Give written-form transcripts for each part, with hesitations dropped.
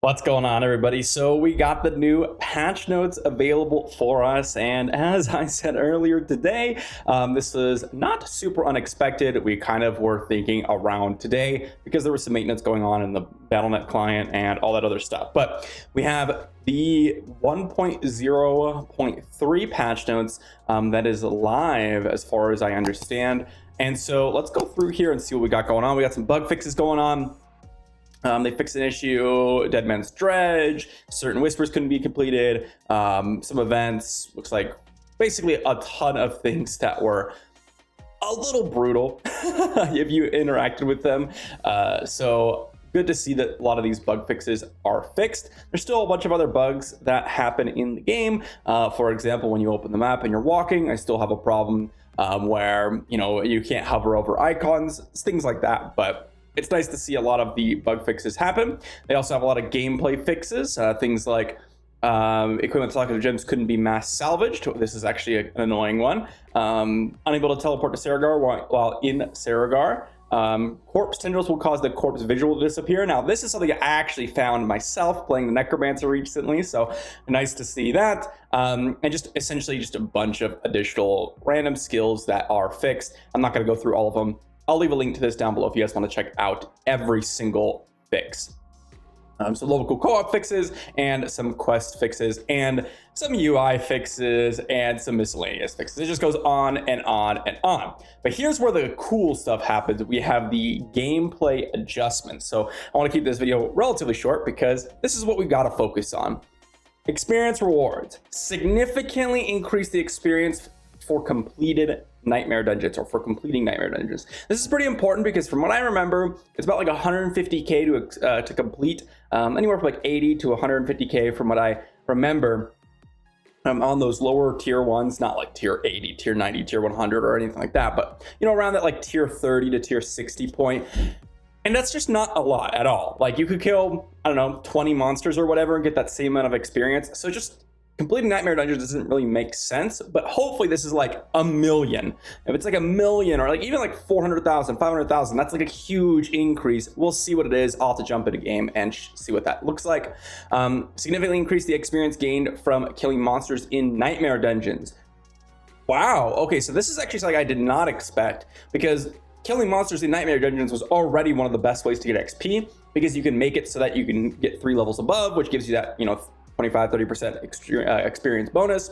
What's going on, everybody? So we got the new patch notes available for us, and as I said earlier today, this was not super unexpected. We kind of were thinking around today because there was some maintenance going on in the Battle.net client and all that other stuff. But we have the 1.0.3 patch notes that is live as far as I understand. And so let's go through here and see what we got going on. We got some bug fixes going on. They fixed an issue, Dead Man's Dredge, certain whispers couldn't be completed, some events, looks like basically a ton of things that were a little brutal if you interacted with them. So good to see that a lot of these bug fixes are fixed. There's still a bunch of other bugs that happen in the game. For example, when you open the map and you're walking, I still have a problem where, you know, you can't hover over icons, things like that. But it's nice to see a lot of the bug fixes happen. They also have a lot of gameplay fixes, things like equipment selected gems couldn't be mass salvaged. This is actually an annoying one. Unable to teleport to Saragar while in Saragar. Corpse tendrils will cause the corpse visual to disappear. Now, this is something I actually found myself playing the Necromancer recently, so nice to see that. And just essentially just a bunch of additional random skills that are fixed. I'm not going to go through all of them. I'll leave a link to this down below if you guys want to check out every single fix. Some local co-op fixes and some quest fixes and some UI fixes and some miscellaneous fixes. It just goes on and on and on. But here's where the cool stuff happens. We have the gameplay adjustments. So I want to keep this video relatively short because this is what we've got to focus on. Experience rewards. Significantly increase the experience for completed nightmare dungeons, or for completing nightmare dungeons. This is pretty important because from what I remember, it's about like 150k to complete, anywhere from like 80 to 150k from what I remember, on those lower tier ones, not like tier 80, tier 90, tier 100 or anything like that, but you know, around that like tier 30 to tier 60 point. And that's just not a lot at all. Like you could kill, I don't know, 20 monsters or whatever and get that same amount of experience. So just completing nightmare dungeons doesn't really make sense, but hopefully this is like a million. If it's like a million or like even like 400,000, 500,000, that's like a huge increase. We'll see what it is. I'll have to jump into game and see what that looks like. Significantly increase the experience gained from killing monsters in nightmare dungeons. Wow. Okay, so this is actually something I did not expect, because killing monsters in nightmare dungeons was already one of the best ways to get XP, because you can make it so that you can get 3 levels above, which gives you that, you know, 25-30% experience bonus,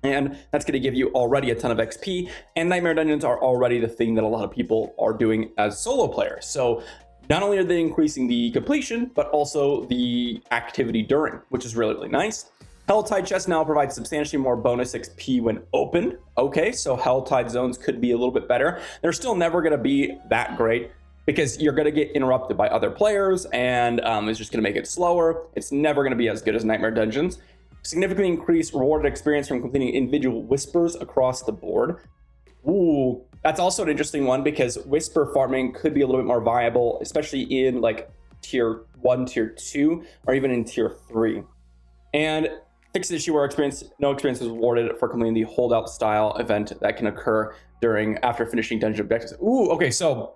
and that's going to give you already a ton of XP. And nightmare dungeons are already the thing that a lot of people are doing as solo players, so not only are they increasing the completion but also the activity during, which is really, really nice. Helltide chests now provide substantially more bonus XP when opened. Okay, so Helltide zones could be a little bit better. They're still never going to be that great, because you're going to get interrupted by other players, and it's just going to make it slower. It's never going to be as good as Nightmare Dungeons. Significantly increased rewarded experience from completing individual whispers across the board. Ooh, that's also an interesting one, because whisper farming could be a little bit more viable, especially in like tier 1, tier 2, or even in tier 3. And fix the issue where no experience is rewarded for completing the holdout style event that can occur after finishing dungeon objectives. Ooh, okay, so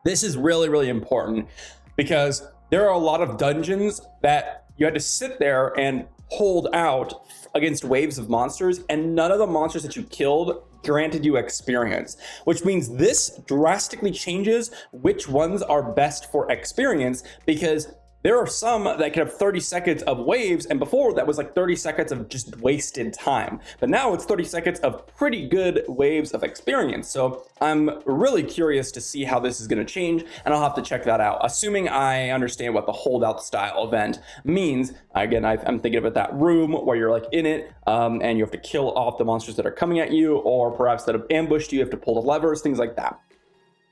this is really, really important, because there are a lot of dungeons that you had to sit there and hold out against waves of monsters, and none of the monsters that you killed granted you experience, which means this drastically changes which ones are best for experience, because there are some that can have 30 seconds of waves, and before that was like 30 seconds of just wasted time. But now it's 30 seconds of pretty good waves of experience. So I'm really curious to see how this is going to change, and I'll have to check that out, assuming I understand what the holdout style event means. Again, I'm thinking about that room where you're like in it, and you have to kill off the monsters that are coming at you, or perhaps that have ambushed you, you have to pull the levers, things like that.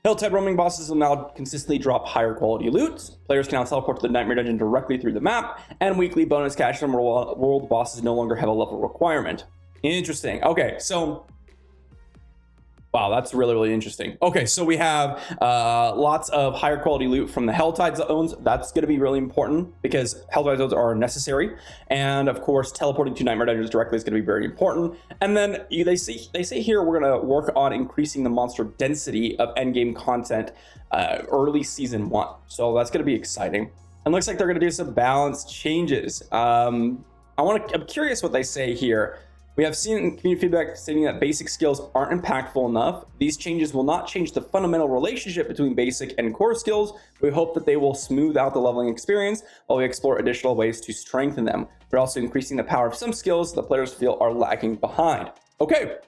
Helltide roaming bosses will now consistently drop higher quality loot. Players can now teleport to the Nightmare Dungeon directly through the map, and weekly bonus cash from world bosses no longer have a level requirement. Interesting. Okay, so wow, that's really, really interesting. Okay, so we have lots of higher quality loot from the Helltide zones. That's going to be really important, because Helltide zones are necessary. And of course, teleporting to Nightmare Dungeons directly is going to be very important. And then they say here we're going to work on increasing the monster density of endgame content early season 1. So that's going to be exciting. and looks like they're going to do some balance changes. I'm curious what they say here. We have seen community feedback stating that basic skills aren't impactful enough. These changes will not change the fundamental relationship between basic and core skills. We hope that they will smooth out the leveling experience while we explore additional ways to strengthen them. We're also increasing the power of some skills that players feel are lagging behind. Okay,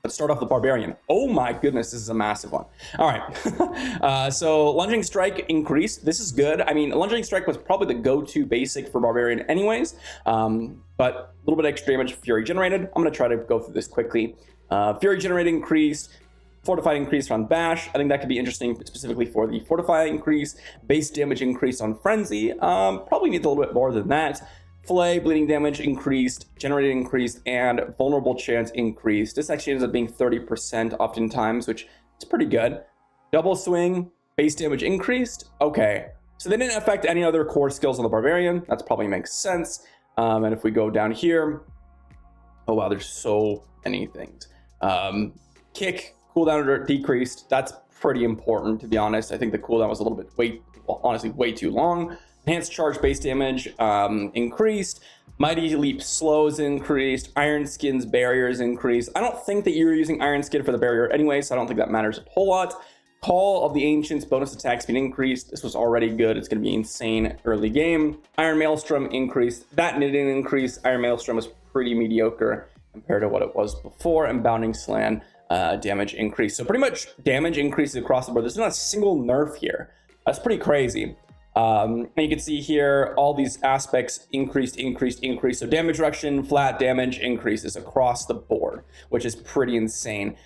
let's start off the Barbarian. Oh my goodness, this is a massive one. All right, so Lunging Strike increased. This is good. I mean, Lunging Strike was probably the go-to basic for Barbarian anyways, but a little bit extra damage Fury generated. I'm gonna try to go through this quickly. Fury generated increased. Fortified increase on Bash. I think that could be interesting specifically for the Fortify increase. Base damage increase on Frenzy. Probably needs a little bit more than that. Fillet, bleeding damage increased, generated increased, and vulnerable chance increased. This actually ends up being 30% oftentimes, which is pretty good. Double swing, base damage increased. Okay, so they didn't affect any other core skills on the Barbarian. That's probably makes sense. And if we go down here, oh wow, there's so many things. Kick, cooldown decreased. That's pretty important, to be honest. I think the cooldown was a little bit honestly way too long. Enhanced charge base damage increased. Mighty Leap slows increased. Iron Skin's barriers increased. I don't think that you're using Iron Skin for the barrier anyway, so I don't think that matters a whole lot. Call of the Ancients bonus attack speed increased. This was already good. It's going to be insane early game. Iron Maelstrom increased. That didn't increase. Iron Maelstrom was pretty mediocre compared to what it was before. And Bounding Slam damage increased. So pretty much damage increases across the board. There's not a single nerf here. That's pretty crazy. And you can see here all these aspects increased. So damage reduction, flat damage increases across the board, which is pretty insane.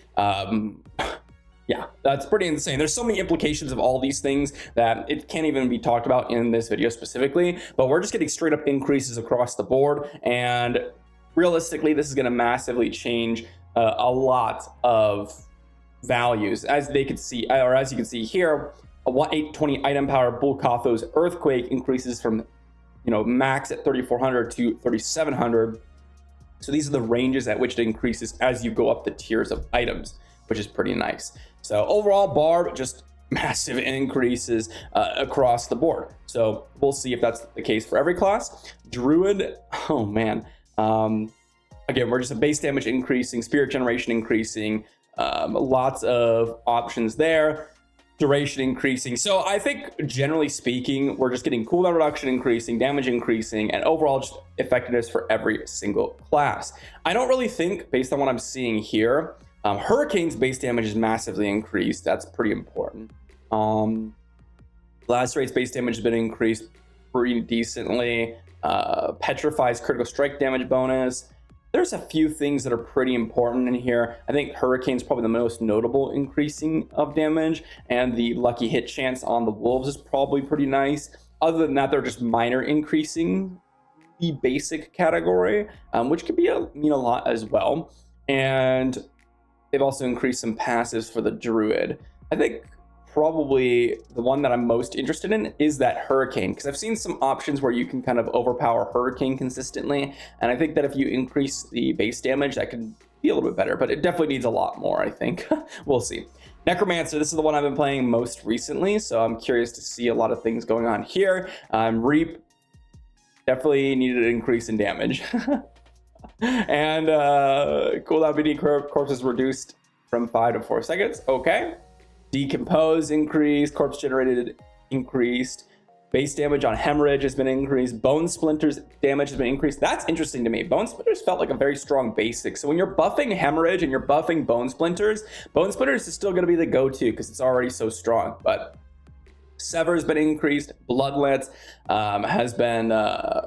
Yeah, that's pretty insane. There's so many implications of all these things that it can't even be talked about in this video specifically, but we're just getting straight up increases across the board. And realistically, this is going to massively change a lot of values, as they could see, or as you can see here. A 820 item power Bulkatho's Earthquake increases from, max at 3,400 to 3,700. So these are the ranges at which it increases as you go up the tiers of items, which is pretty nice. So overall, Barb, just massive increases across the board. So we'll see if that's the case for every class. Druid, oh man. Again, we're just a base damage increasing, spirit generation increasing, lots of options there. Duration increasing. So I think generally speaking, we're just getting cooldown reduction increasing, damage increasing, and overall just effectiveness for every single class. I don't really think, based on what I'm seeing here, Hurricane's base damage is massively increased. That's pretty important. Lacerate's base damage has been increased pretty decently. Petrify's critical strike damage bonus. There's a few things that are pretty important in here. I think Hurricane's probably the most notable increasing of damage, and the lucky hit chance on the wolves is probably pretty nice. Other than that, they're just minor increasing the basic category, which could mean a lot as well. And they've also increased some passives for the Druid. I think probably the one that I'm most interested in is that Hurricane, because I've seen some options where you can kind of overpower Hurricane consistently, and I think that if you increase the base damage, that could be a little bit better, but it definitely needs a lot more, I think. We'll see. Necromancer, this is the one I've been playing most recently, so I'm curious to see a lot of things going on here. Reap definitely needed an increase in damage. And cooldown BD corpses reduced from 5 to 4 seconds. Okay. Decompose increased, corpse generated increased, base damage on hemorrhage has been increased, bone splinters damage has been increased. That's interesting to me. Bone splinters felt like a very strong basic. So when you're buffing hemorrhage and you're buffing bone splinters is still going to be the go-to because it's already so strong. But Sever has been increased, Bloodlance has been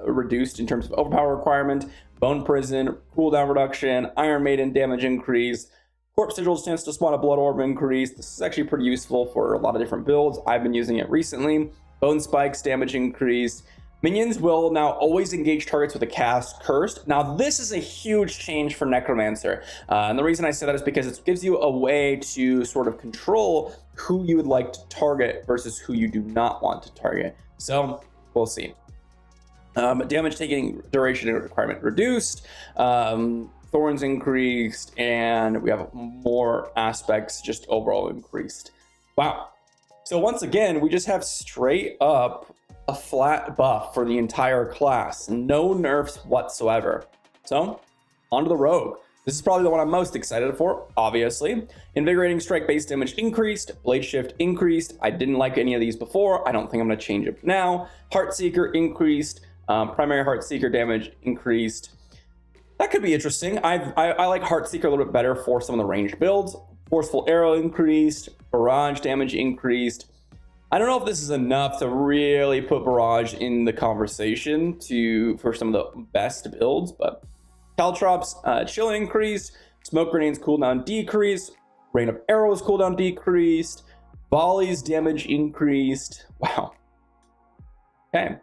reduced in terms of overpower requirement, Bone Prison, cooldown reduction, Iron Maiden damage increase, Corpse Sigil's chance to spawn a Blood Orb increase. This is actually pretty useful for a lot of different builds. I've been using it recently. Bone Spikes damage increase. Minions will now always engage targets with a cast Cursed. Now this is a huge change for Necromancer. And the reason I say that is because it gives you a way to sort of control who you would like to target versus who you do not want to target. So we'll see. Damage taking duration requirement reduced. Thorns increased, and we have more aspects just overall increased. Wow. So once again, we just have straight up a flat buff for the entire class, no nerfs whatsoever. So onto the rogue. This is probably the one I'm most excited for, obviously. Invigorating strike base damage increased, blade shift increased. I didn't like any of these before. I don't think I'm going to change it now. Heartseeker increased, primary Heartseeker damage increased. That could be interesting. I like Heartseeker a little bit better for some of the ranged builds. Forceful arrow increased, barrage damage increased. I don't know if this is enough to really put barrage in the conversation for some of the best builds, but Caltrops chill increased, smoke grenades cooldown decreased, rain of arrows cooldown decreased, volleys damage increased. Wow. Okay.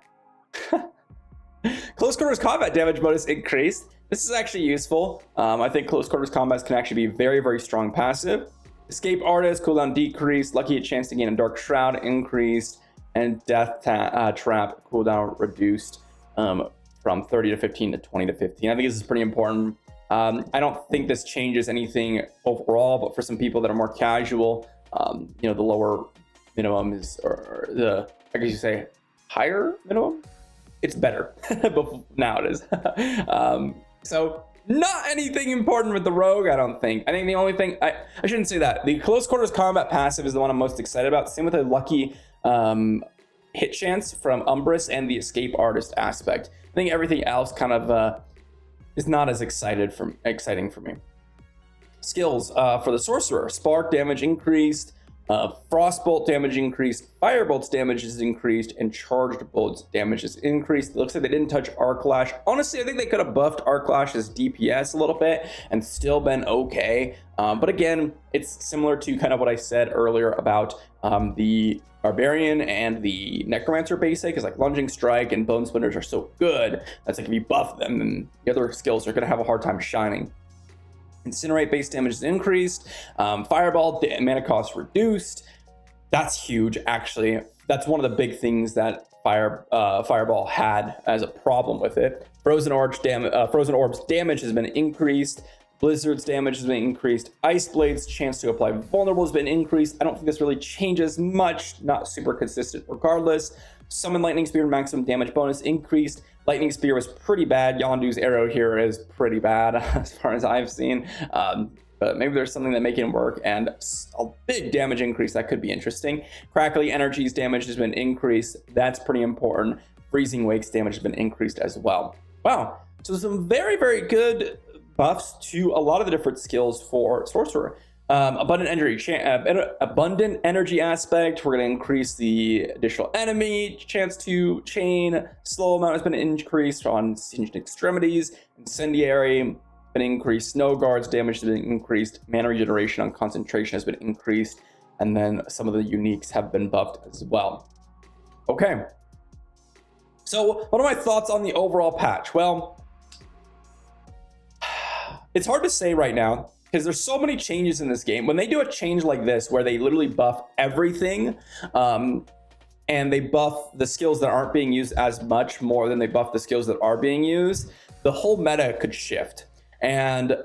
Close quarters combat damage bonus increased. This is actually useful. I think close quarters combats can actually be very, very strong passive. Escape artist cooldown decreased, lucky a chance to gain a dark shroud increased, and death trap cooldown reduced from 30 to 15 to 20 to 15. I think this is pretty important. I don't think this changes anything overall, but for some people that are more casual, you know, the lower minimum is, or the, I guess you say higher minimum, it's better. But now it is. So not anything important with the rogue, I don't think. I think the only thing, I shouldn't say that. The close quarters combat passive is the one I'm most excited about. Same with the lucky hit chance from Umbrus and the escape artist aspect. I think everything else kind of is not as exciting for me. Skills for the sorcerer: spark damage increased, frostbolt damage increased, firebolt's damage is increased, and charged bolts damage is increased. It looks like they didn't touch arc lash. Honestly, I think they could have buffed arc lash's DPS a little bit and still been okay. But again, it's similar to kind of what I said earlier about the Barbarian and the Necromancer basic, is like lunging strike and bone splinters are so good. That's like if you buff them, then the other skills are going to have a hard time shining. Incinerate base damage is increased. Fireball mana cost reduced. That's huge, actually. That's one of the big things that Fireball had as a problem with it. Frozen Orbs damage has been increased. Blizzard's damage has been increased. Ice Blade's chance to apply vulnerable has been increased. I don't think this really changes much. Not super consistent regardless. Summon Lightning Spear maximum damage bonus increased. Lightning Spear was pretty bad. Yondu's arrow here is pretty bad as far as I've seen. But maybe there's something that make it work, and a big damage increase that could be interesting. Crackly Energy's damage has been increased. That's pretty important. Freezing Wake's damage has been increased as well. Wow. So some very, very good buffs to a lot of the different skills for Sorcerer. Abundant energy aspect, we're going to increase the additional enemy chance to chain. Slow amount has been increased on Singed Extremities. Incendiary been increased. Snow Guard's damage has been increased. Mana regeneration on concentration has been increased, and then some of the uniques have been buffed as well. Okay, so what are my thoughts on the overall patch? Well, it's hard to say right now because there's so many changes in this game. When they do a change like this where they literally buff everything, and they buff the skills that aren't being used as much more than they buff the skills that are being used, the whole meta could shift. And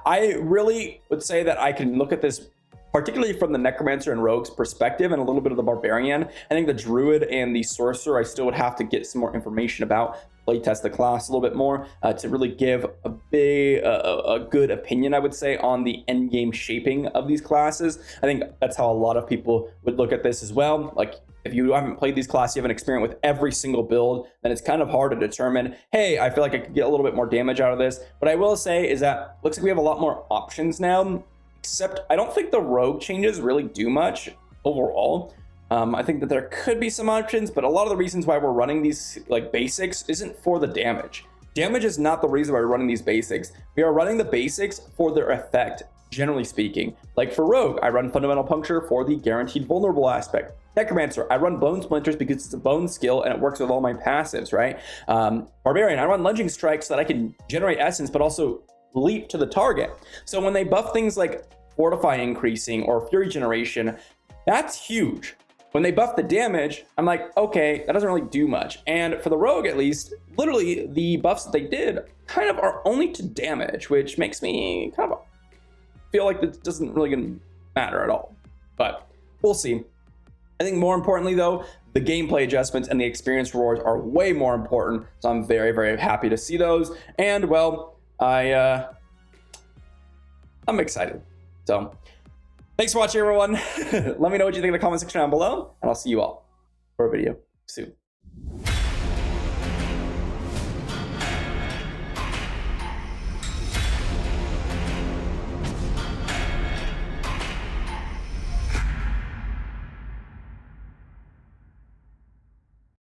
I really would say that I can look at this particularly from the Necromancer and Rogue's perspective, and a little bit of the Barbarian. I think the Druid and the Sorcerer I still would have to get some more information about, playtest the class a little bit more to really give a good opinion, I would say, on the end game shaping of these classes. I think that's how a lot of people would look at this as well. Like, if you haven't played these classes, you haven't experienced with every single build, then it's kind of hard to determine, hey, I feel like I could get a little bit more damage out of this. What I will say is that looks like we have a lot more options now, except I don't think the Rogue changes really do much overall. I think that there could be some options, but a lot of the reasons why we're running these like basics isn't for the damage. Damage is not the reason why we're running these basics. We are running the basics for their effect, generally speaking. Like for Rogue, I run Fundamental Puncture for the guaranteed vulnerable aspect. Necromancer, I run Bone Splinters because it's a bone skill and it works with all my passives, right? Barbarian, I run Lunging Strike so that I can generate essence, but also leap to the target. So when they buff things like Fortify increasing or Fury generation, that's huge. When they buff the damage, I'm like, okay, that doesn't really do much. And for the Rogue, at least, literally the buffs that they did kind of are only to damage, which makes me kind of feel like this doesn't really gonna matter at all. But we'll see. I think more importantly though, the gameplay adjustments and the experience rewards are way more important. So I'm very, very happy to see those. And well, I'm excited. So thanks for watching, everyone. Let me know what you think in the comment section down below, and I'll see you all for a video soon.